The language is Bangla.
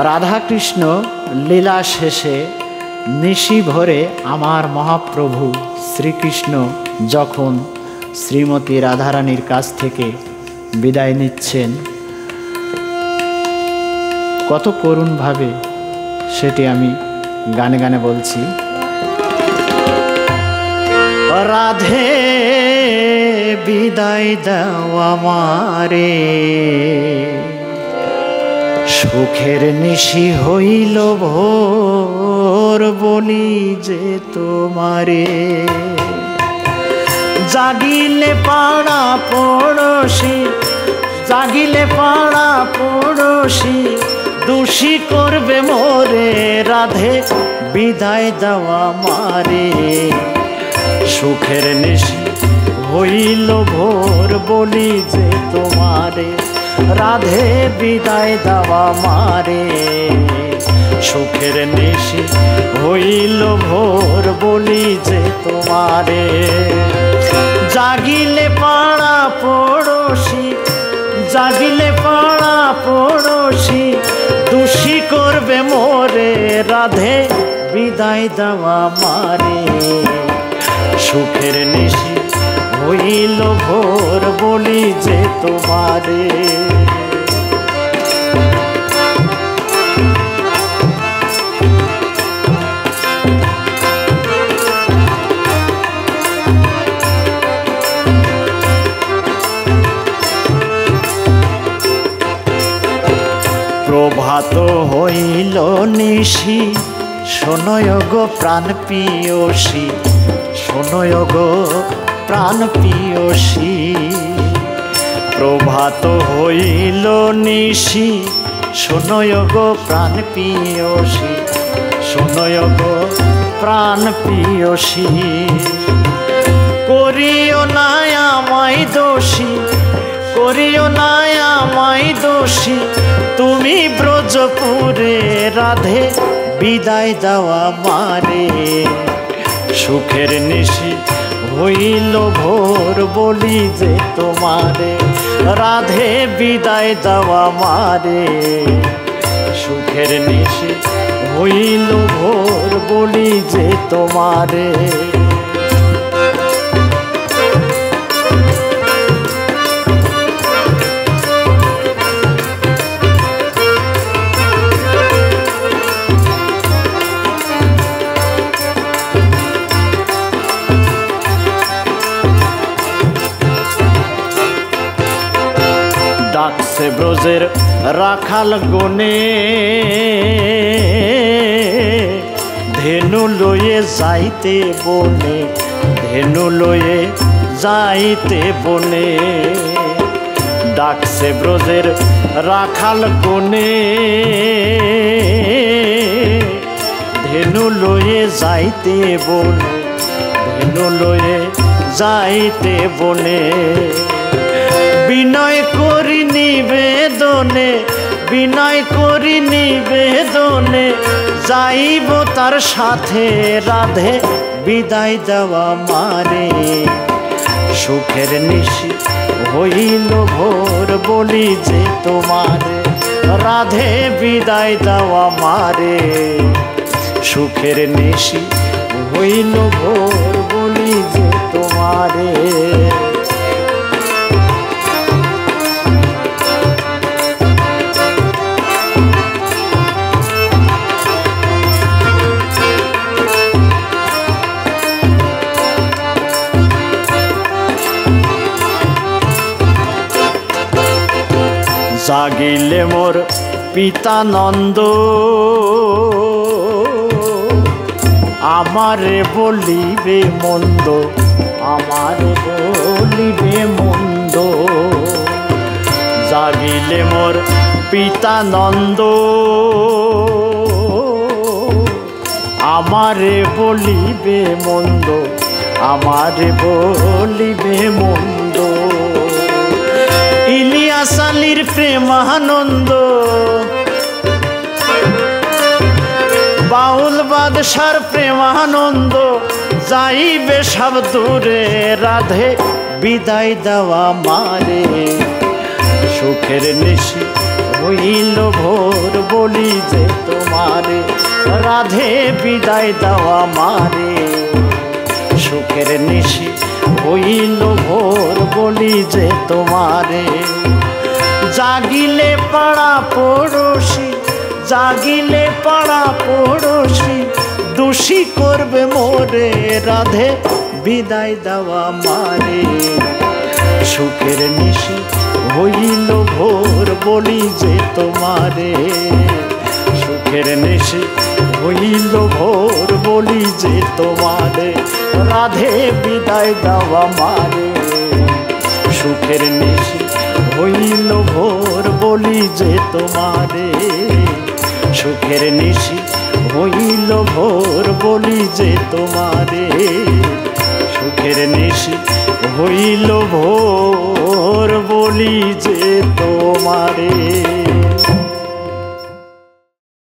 রাধাকৃষ্ণ লীলা শেষে নিশি ভোরে আমার মহাপ্রভু শ্রীকৃষ্ণ যখন শ্রীমতী রাধারানীর কাছ থেকে বিদায় নিচ্ছেন, কত করুণভাবে সেটি আমি গানে গানে বলছি। রাধে বিদায় দাও আমারে, সুখের নিশি হইল ভোর, বলি যে তোমারে। জাগিলে পাড়া পড়োশি, জাগিলে পাড়া পড়োশি, দোষী করবে মোরে। রাধে বিদায় দেওয়া মারে, সুখের নিশি হইল ভোর, বলি যে তোমারে। রাধে বিদায় দেওয়া মারে, সুখের নিশি হইল ভোর, বলি যে তোমারে। জাগিলে পাড়া পড়োশি, জাগিলে পাড়া পড়োশি, দোষী করবে মোরে। রাধে বিদায় দেওয়া মারে, সুখের নিশি হইল ভোর, বলি যে তোমারে। প্রভাত হইল নিশি, শোনয় গো প্রাণ পিয়সী, শোনয় গো প্রাণ পিয়সী। প্রভাত হইল নিশি, শোনয় গো প্রাণ পিয়সী, শোনয় গো প্রাণ পিয়সী। করিও না আমায় দোষী, করিও না আমায় দোষী, তুমি ব্রজপুরে। রাধে বিদায় দেওয়া মারে, সুখের নিশি হইল ভোর, বলি যে তোমারে। রাধে বিদায় দেওয়া মারে, সুখের নিশি হইল ভোর, বলি যে তোমারে। ডাকছে ব্রজের রাখাল গনে, ধেনু লয়ে যাইতে বনে, ধেনু লয়ে যাইতে বনে। ডাকছে ব্রজের রাখাল গনে, ধেনু লয়ে যাইতে বনে, ধেনু লয়ে যাইতে বনে। বিনয় করি নিবেদনে, বিনয় করি নিবেদনে, যাইব তার সাথে। রাধে বিদায় দেওয়া মারে, সুখের নিশি হইল ভোর, বলি যে তোমারে। রাধে বিদায় দেওয়া মারে, সুখের নিশি হইল ভোর, বলি যে তোমারে। জাগিলে মোর পিতা নন্দ, আমারে বলিবে মন্দ, আমারে বলিবে মন্দ। জাগিলে মোর পিতা নন্দ, আমারে বলিবে মন্দ, আমারে বলিবে মন্দ। ইলিয়াস আলীর প্রেমানন্দ, বাউল বাদশার প্রেমানন্দ, যাইবে সব দূরে। রাধে বিদায় দেওয়া মারে, সুখের নিশি হইল ভোর বলি যে তোমারে রাধে বিদায় দেওয়া মারে সুখের নিশি হইল ভোর বলি যে তোমারে জাগিলে পাড়া পড়োশি জাগিলে পাড়া পড়োশি দোষী করবে মোরে রাধে বিদায় দেওয়া মারে সুখের নিশি হইল ভোর বলি যে তোমারে সুখের নিশি হইল ভোর বলি যে তোমারে রাধে বিদায় দেওয়া মারে সুখের নিশি হইল ভোর বলি যে তোমারে সুখের নিশি হইল ভোর বলি যে তোমারে সুখের নিশি হইল ভোর বলি যে তোমারে।